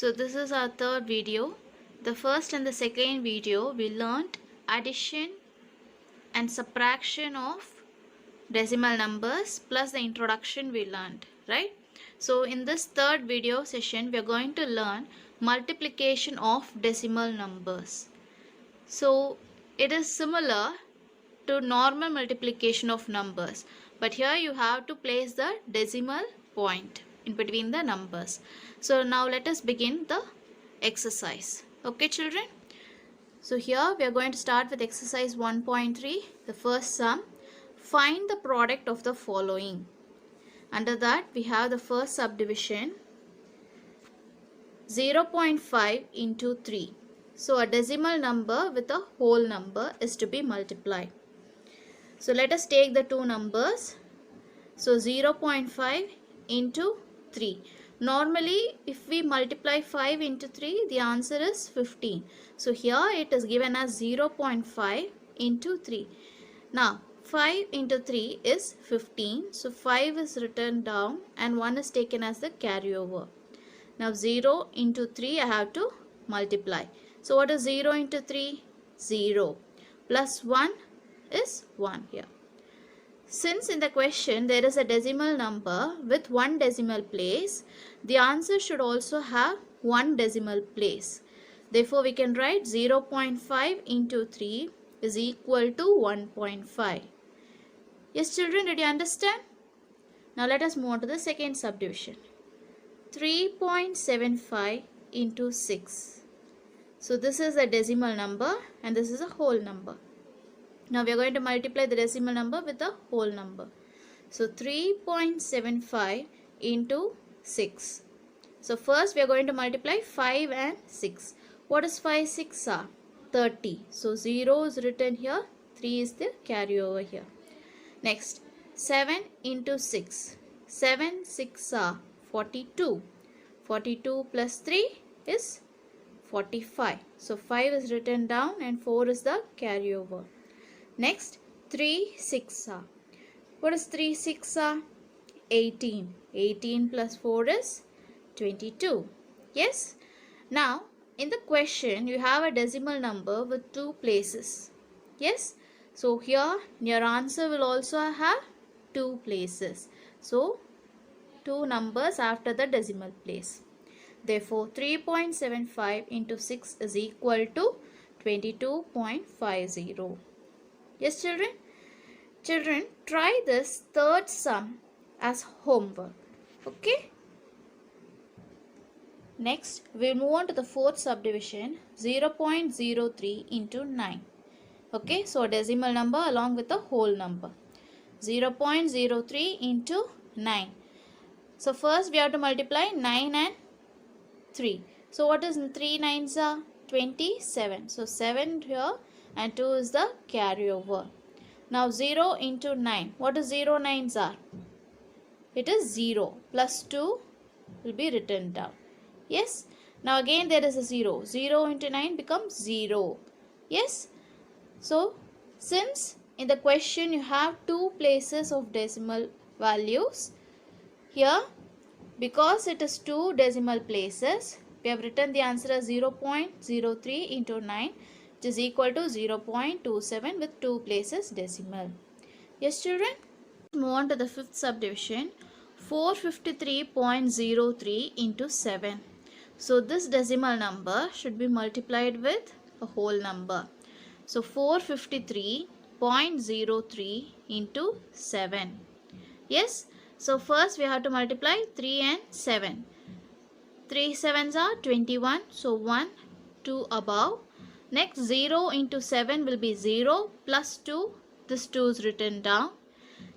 So this is our third video. The first and the second video we learnt addition and subtraction of decimal numbers plus the introduction we learned, right? So in this third video session we are going to learn multiplication of decimal numbers. So it is similar to normal multiplication of numbers, but here you have to place the decimal point in between the numbers. So now let us begin the exercise. Okay children, so here we are going to start with exercise 1.3. the first sum. Find the product of the following. Under that we have the first subdivision, 0.5 into 3. So a decimal number with a whole number is to be multiplied. So let us take the two numbers. So 0.5 into 3. Normally if we multiply 5 into 3, the answer is 15. So here it is given as 0.5 into 3. Now 5 into 3 is 15. So 5 is written down and 1 is taken as the carryover. Now 0 into 3 I have to multiply. So what is 0 into 3? 0. Plus 1 is 1 here. Since in the question there is a decimal number with one decimal place, the answer should also have one decimal place. Therefore, we can write 0.5 into 3 is equal to 1.5. Yes children, did you understand? Now let us move on to the second subdivision. 3.75 into 6. So this is a decimal number and this is a whole number. Now we are going to multiply the decimal number with the whole number. So 3.75 into 6. So first we are going to multiply 5 and 6. What is 5 6 are? 30. So 0 is written here. 3 is the carryover here. Next 7 into 6. 7 6 are 42. 42 plus 3 is 45. So 5 is written down and 4 is the carryover. Next 3 6 are. What is 3 6 are? 18. 18 plus 4 is 22. Yes. Now in the question you have a decimal number with two places. Yes. So here your answer will also have two places. So two numbers after the decimal place. Therefore 3.75 into 6 is equal to 22.50. Yes children? Children, try this third sum as homework. Okay? Next, we'll move on to the fourth subdivision, 0.03 into 9. Okay, so a decimal number along with a whole number. 0.03 into 9. So first we have to multiply 9 and 3. So what is 3 9s are? 27. So 7 here and 2 is the carryover. Now 0 into 9. What is 0 9s are? It is 0 plus 2 will be written down. Yes. Now again there is a 0. 0 into 9 becomes 0. Yes. So since in the question you have two places of decimal values, here because it is two decimal places, we have written the answer as 0.03 into 9, which is equal to 0.27 with two places decimal. Yes children? Move on to the fifth subdivision, 453.03 into 7. So this decimal number should be multiplied with a whole number. So 453.03 into 7. Yes. So first we have to multiply 3 and 7. 3 7s are 21. So 1, 2 above. Next 0 into 7 will be 0 plus 2. This 2 is written down.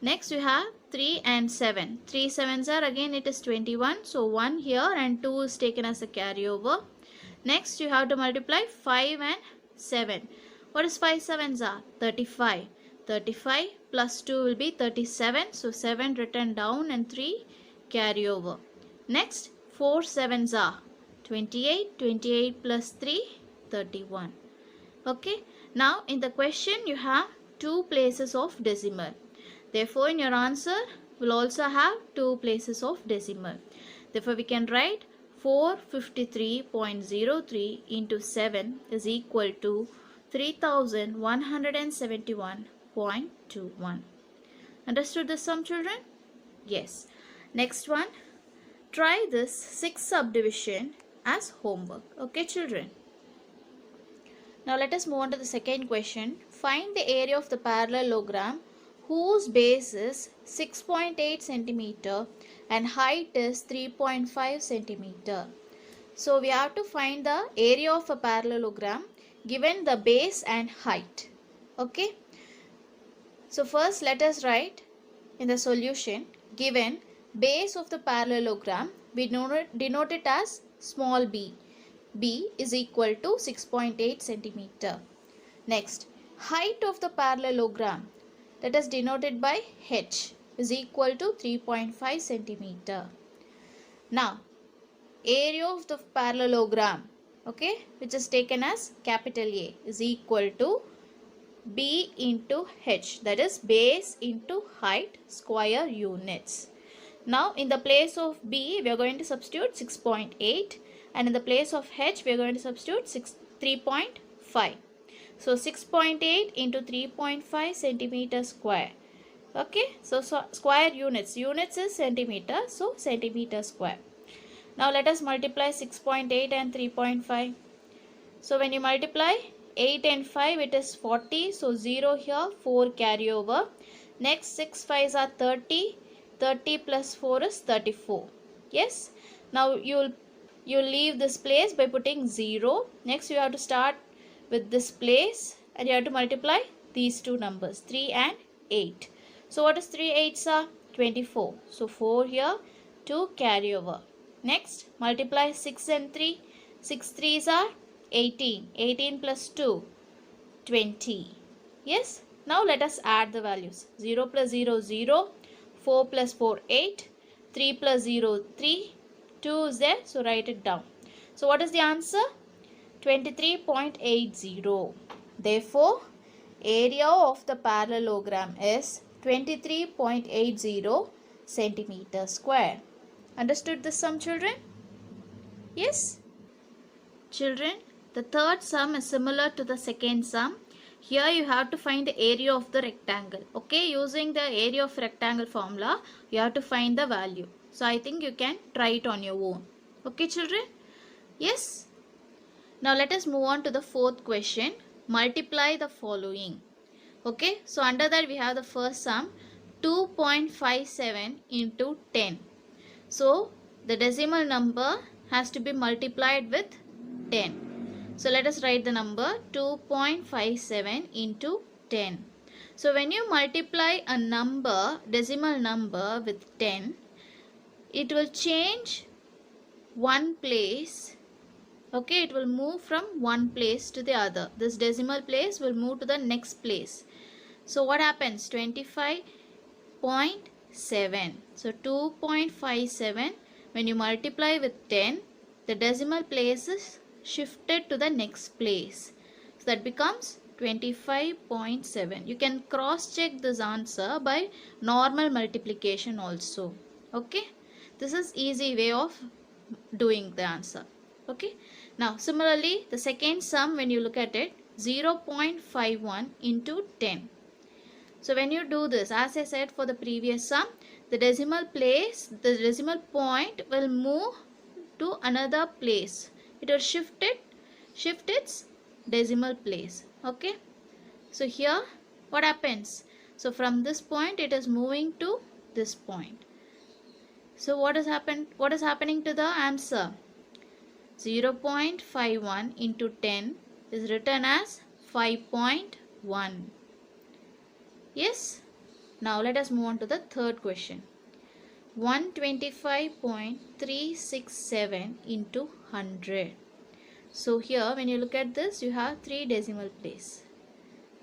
Next we have 3 and 7. 3 7s are again it is 21. So 1 here and 2 is taken as a carryover. Next you have to multiply 5 and 7. What is 5 7s are? 35. 35 plus 2 will be 37. So 7 written down and 3 carryover. Next 4 7s are 28. 28 plus 3 31. Okay. Now in the question you have two places of decimal. Therefore in your answer will also have two places of decimal. Therefore we can write 453.03 into 7 is equal to 3171.21. Understood this sum, children? Yes. Next one. Try this 6 subdivision as homework. Okay, children? Now let us move on to the second question. Find the area of the parallelogram whose base is 6.8 centimeter and height is 3.5 centimeter. So we have to find the area of a parallelogram given the base and height. Okay. So first let us write in the solution, given base of the parallelogram, we denote it as small b. B is equal to 6.8 centimeter. Next, height of the parallelogram, that is denoted by h, is equal to 3.5 centimeter. Now, area of the parallelogram, okay, which is taken as capital A, is equal to B into h, that is base into height square units. Now, in the place of B, we are going to substitute 6.8. And in the place of h, we are going to substitute 3.5. So 6.8 into 3.5 centimeter square. Okay, so square units. Units is centimeter, so centimeter square. Now let us multiply 6.8 and 3.5. So when you multiply 8 and 5, it is 40. So 0 here, 4 carry over. Next 6 5s are 30. 30 plus 4 is 34. Yes. Now you leave this place by putting 0. Next you have to start with this place and you have to multiply these two numbers, 3 and 8. So what is 3 8s are? 24. So 4 here, 2 carry over. Next multiply 6 and 3. 6 3s are 18. 18 plus 2, 20. Yes. Now let us add the values. 0 plus 0, 0. 4 plus 4, 8. 3 plus 0, 3. 2 is there, so write it down. So what is the answer? 23.80. Therefore, area of the parallelogram is 23.80 centimeter square. Understood this sum, children? Yes? Children, the third sum is similar to the second sum. Here you have to find the area of the rectangle. Okay, using the area of rectangle formula, you have to find the value. So I think you can try it on your own. Okay, children? Yes? Now let us move on to the fourth question. Multiply the following. Okay, so under that we have the first sum, 2.57 into 10. So the decimal number has to be multiplied with 10. So let us write the number 2.57 into 10. So when you multiply a number, decimal number with 10, it will change one place. Okay, it will move from one place to the other. This decimal place will move to the next place. So what happens? 25.7. So 2.57, when you multiply with 10, the decimal place is shifted to the next place. So that becomes 25.7. You can cross check this answer by normal multiplication also. Okay. This is easy way of doing the answer. Okay. Now similarly, the second sum, when you look at it, 0.51 into 10. So when you do this, as I said for the previous sum, the decimal place, the decimal point will move to another place. It will shift its decimal place. Okay. So here what happens? So from this point it is moving to this point. So what has happened? What is happening to the answer? 0.51 into 10 is written as 5.1. Yes. Now let us move on to the third question. 125.367 into 100. So here when you look at this, you have 3 decimal place.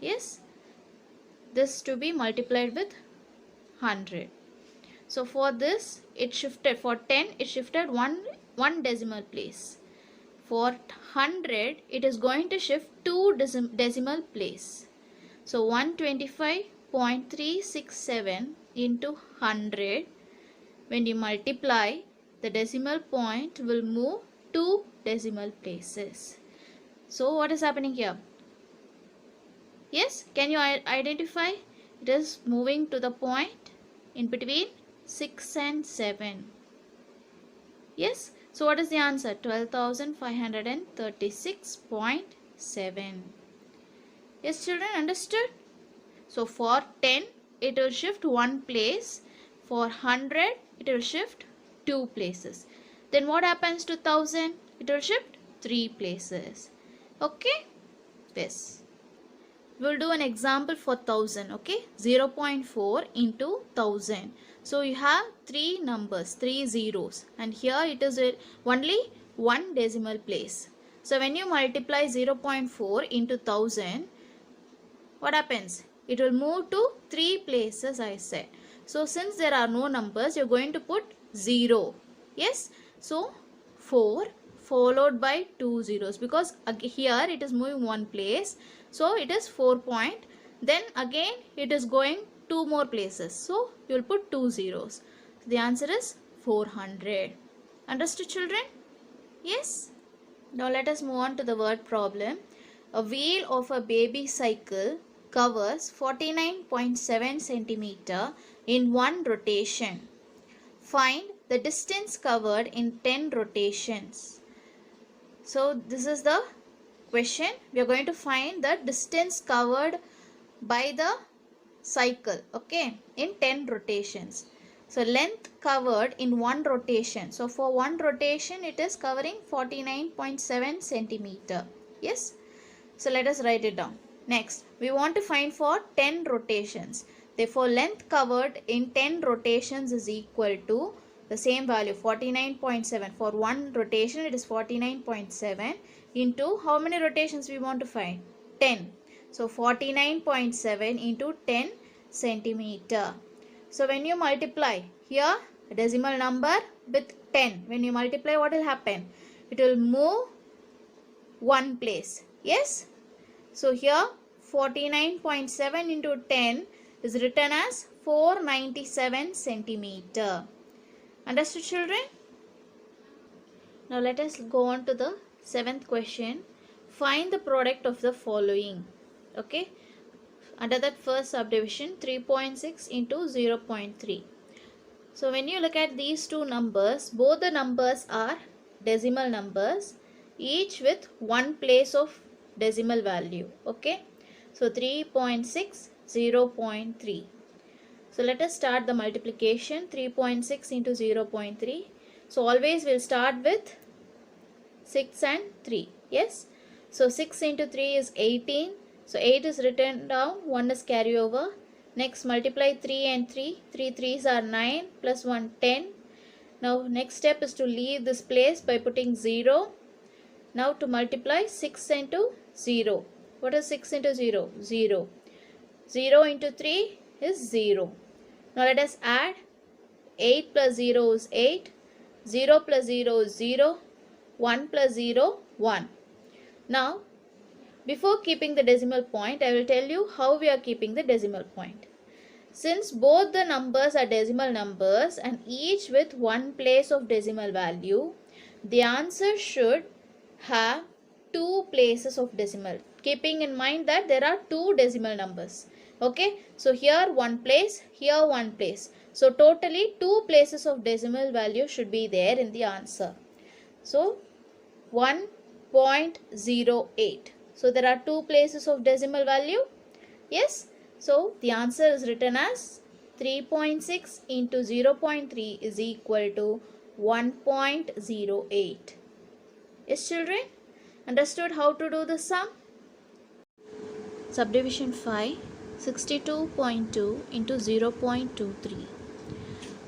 Yes. This to be multiplied with 100. So for this, it shifted, for 10 it shifted one decimal place. For 100 it is going to shift 2 decimal place. So 125.367 into 100, when you multiply, the decimal point will move 2 decimal places. So what is happening here? Yes, can you identify? It is moving to the point in between 6 and 7. Yes, so what is the answer? 12,536.7. Yes, children, understood? So for 10, it will shift 1 place. For 100, it will shift 2 places. Then what happens to 1000? It will shift 3 places. Okay? Yes. We will do an example for 1000. Okay? 0.4 into 1000. So you have 3 numbers, 3 zeros. And here it is only 1 decimal place. So when you multiply 0.4 into 1000, what happens? It will move to 3 places, I said. So since there are no numbers, you are going to put 0. Yes. So 4 followed by 2 zeros, because here it is moving 1 place. So it is 4 point. Then again it is going 2 more places. So you will put 2 zeros. So the answer is 400. Understood, children? Yes. Now let us move on to the word problem. A wheel of a baby cycle covers 49.7 centimeter in one rotation. Find the distance covered in 10 rotations. So this is the question. We are going to find the distance covered by the cycle, okay, in 10 rotations. So length covered in one rotation. So for one rotation it is covering 49.7 centimeter. Yes. So let us write it down. Next, we want to find for 10 rotations. Therefore, length covered in 10 rotations is equal to the same value, 49.7. For one rotation, it is 49.7 into how many rotations we want to find? 10. So, 49.7 into 10 centimeter. So, when you multiply here, a decimal number with 10. When you multiply, what will happen? It will move 1 place. Yes? So here 49.7 into 10 is written as 497 centimeter. Understood, children? Now let us go on to the 7th question. Find the product of the following. Okay. Under that first subdivision, 3.6 into 0.3. So when you look at these two numbers, both the numbers are decimal numbers, each with 1 place of decimal value. Okay. So 3.6, 0.3. So let us start the multiplication. 3.6 into 0.3. So always we'll start with 6 and 3. Yes. So 6 into 3 is 18. So 8 is written down. 1 is carry over. Next multiply 3 and 3. 3 3s are 9 plus 1 10. Now next step is to leave this place by putting 0. Now to multiply 6 into 0. What is 6 into 0? 0. 0 into 3 is 0. Now let us add. 8 plus 0 is 8. 0 plus 0 is 0. 1 plus 0, 1. Now, before keeping the decimal point, I will tell you how we are keeping the decimal point. Since both the numbers are decimal numbers and each with 1 place of decimal value, the answer should have 2 places of decimal. Keeping in mind that there are 2 decimal numbers. Okay, so here 1 place, here 1 place. So totally 2 places of decimal value should be there in the answer. So 1.08. So there are 2 places of decimal value. Yes. So the answer is written as 3.6 into 0.3 is equal to 1.08. Yes, children? Understood how to do the sum? Subdivision 5, 62.2 into 0.23.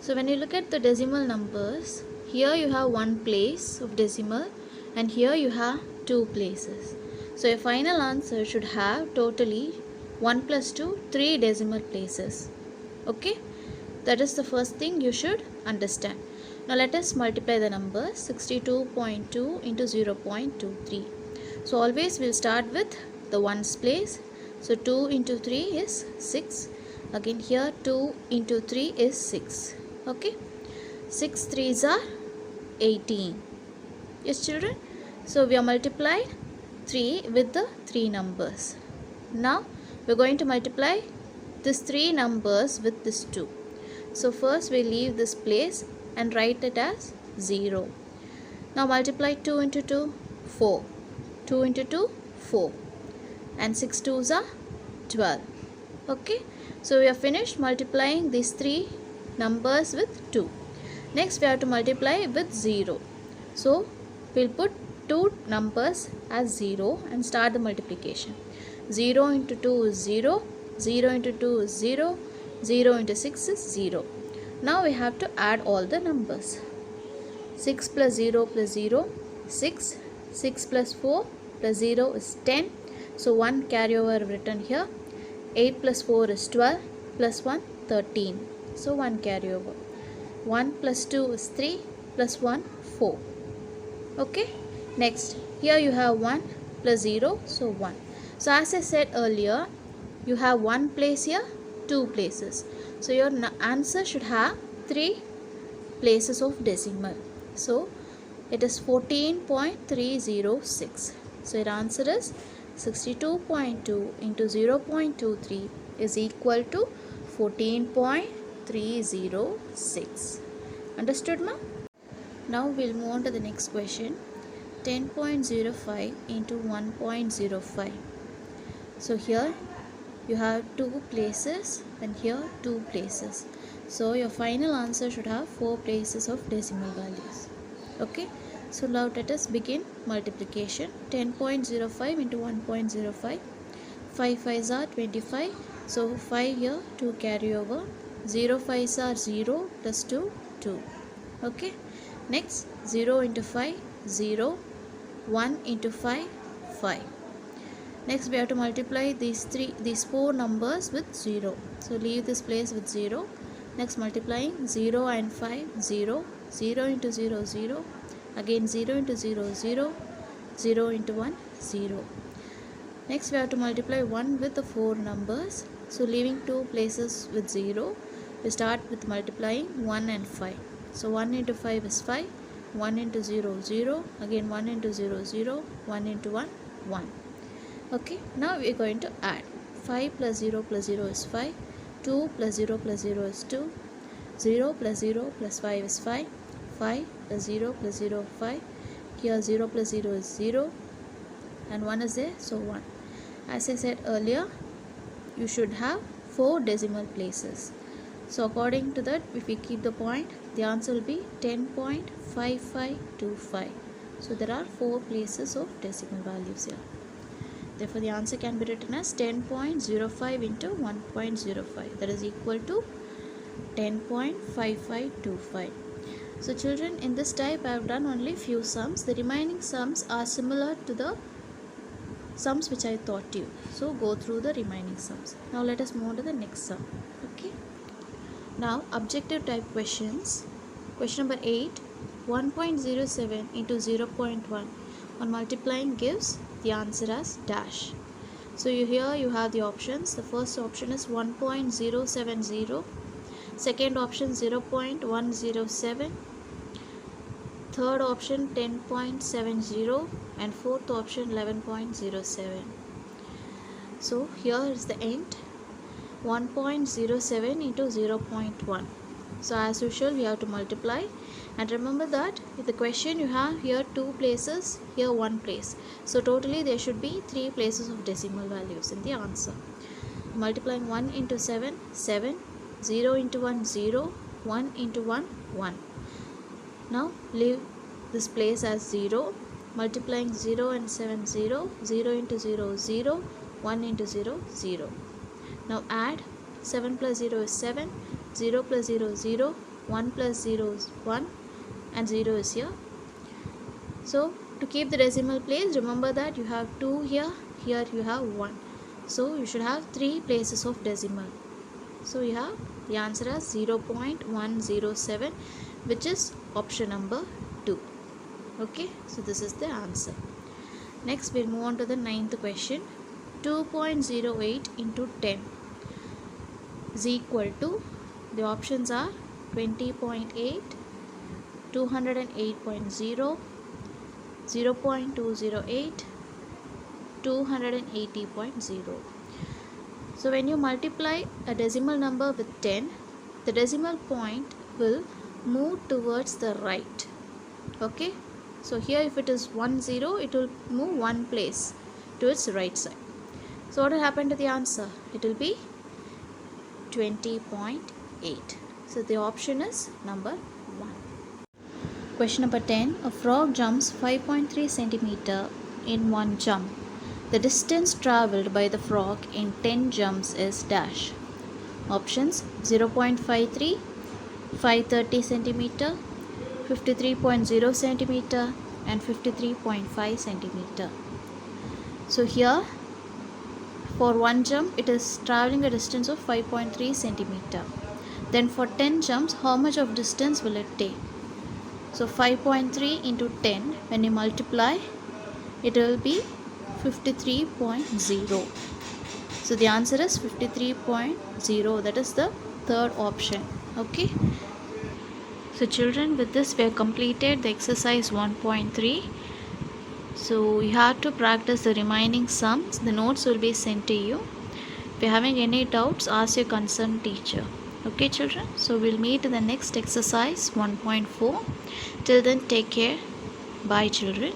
So when you look at the decimal numbers, here you have 1 place of decimal and here you have 2 places. So your final answer should have totally 1 plus 2, 3 decimal places. Okay, that is the first thing you should understand. Now let us multiply the numbers. 62.2 into 0.23. So always we'll start with the ones place. So 2 into 3 is 6. Again here 2 into 3 is 6. Okay, 6 3s are 18. Yes children, so we have multiplied 3 with the 3 numbers. Now we are going to multiply these 3 numbers with this 2. So first we leave this place and write it as 0. Now multiply 2 into 2, 4. 2 into 2, 4. And 6 2s are 12. Okay, so we have finished multiplying these 3 numbers with 2. Next we have to multiply with 0. So we'll put 2 numbers as 0 and start the multiplication. 0 into 2 is 0, 0 into 2 is 0, 0 into 6 is 0. Now we have to add all the numbers. 6 plus 0 plus 0, 6. 6 plus 4 plus 0 is 10. So 1 carryover written here. 8 plus 4 is 12 plus 1 13. So 1 carryover. 1 plus 2 is 3 plus 1 4. Okay. Next here you have 1 plus 0, so 1. So as I said earlier, you have 1 place here, 2 places. So your answer should have 3 places of decimal. So it is 14.306. So your answer is 62.2 into 0.23 is equal to 14.306. Understood, ma? Now we'll move on to the next question. 10.05 into 1.05. So here you have 2 places and here 2 places. So your final answer should have 4 places of decimal values. Okay. So now let us begin multiplication. 10.05 into 1.05. 5 5s are 25. So 5 here, 2 carry over. 0 5s are 0 plus 2, 2. Okay. Next 0 into 5, 0. 1 into 5, 5. Next we have to multiply these 4 numbers with 0. So leave this place with 0. Next multiplying 0 and 5, 0. 0 into 0, 0. Again 0 into 0, 0. 0 into 1, 0. Next we have to multiply 1 with the 4 numbers. So leaving 2 places with 0. We start with multiplying 1 and 5. So 1 into 5 is 5. 1 into 0, 0. Again 1 into 0, 0. 1 into 1, 1. Okay, now we are going to add. 5 plus 0 plus 0 is 5. 2 plus 0 plus 0 is 2. 0 plus 0 plus 5 is 5. 5 plus 0 plus 0, 5. Here 0 plus 0 is 0. And 1 is there, so 1. As I said earlier, you should have 4 decimal places. So according to that, if we keep the point, the answer will be 10.5525. So there are 4 places of decimal values here. Therefore the answer can be written as 10.05 into 1.05. That is equal to 10.5525. So children, in this type I have done only few sums. The remaining sums are similar to the sums which I taught you. So go through the remaining sums. Now let us move on to the next sum. Okay. Now objective type questions. Question number 8. 1.07 into 0.1 on multiplying gives the answer as dash. So here you have the options. The first option is 1.070. Second option 0.107. Third option 10.70 and fourth option 11.07. So here is the end. 1.07 into 0.1. So as usual we have to multiply, and remember that in the question you have here 2 places, here 1 place. So totally there should be 3 places of decimal values in the answer. Multiplying 1 into 7, 7. 0 into 1, 0. 1 into 1, 1. Now leave this place as 0. Multiplying 0 and 7, 0. 0 into 0, 0. 1 into 0, 0. Now add. 7 plus 0 is 7. 0 plus 0 is 0. 1 plus 0 is 1. And 0 is here. So to keep the decimal place, remember that you have 2 here. Here you have 1. So you should have 3 places of decimal. So you have the answer as 0.107, which is option number 2. Okay, so this is the answer. Next we'll move on to the 9th question. 2.08 into 10 is equal to, the options are 20.8, 208.0, 0.208, 280.0. So when you multiply a decimal number with 10, the decimal point will move towards the right. Okay, so here if it is 10, it will move one place to its right side. So what will happen to the answer? It will be 20.8. So the option is number 1. Question number 10. A frog jumps 5.3 centimeter in one jump. The distance travelled by the frog in 10 jumps is dash. Options: 0.53, 530 centimeter, 53.0 centimeter and 53.5 centimeter. So here for one jump it is traveling a distance of 5.3 centimeter. Then for 10 jumps, how much of distance will it take? So 5.3 into 10, when you multiply, it will be 53.0. So the answer is 53.0. That is the third option. Okay. So children, with this we have completed the exercise 1.3. So you have to practice the remaining sums. The notes will be sent to you. If you are having any doubts, ask your concerned teacher. Okay children, so we'll meet in the next exercise 1.4. Till then, take care. Bye children.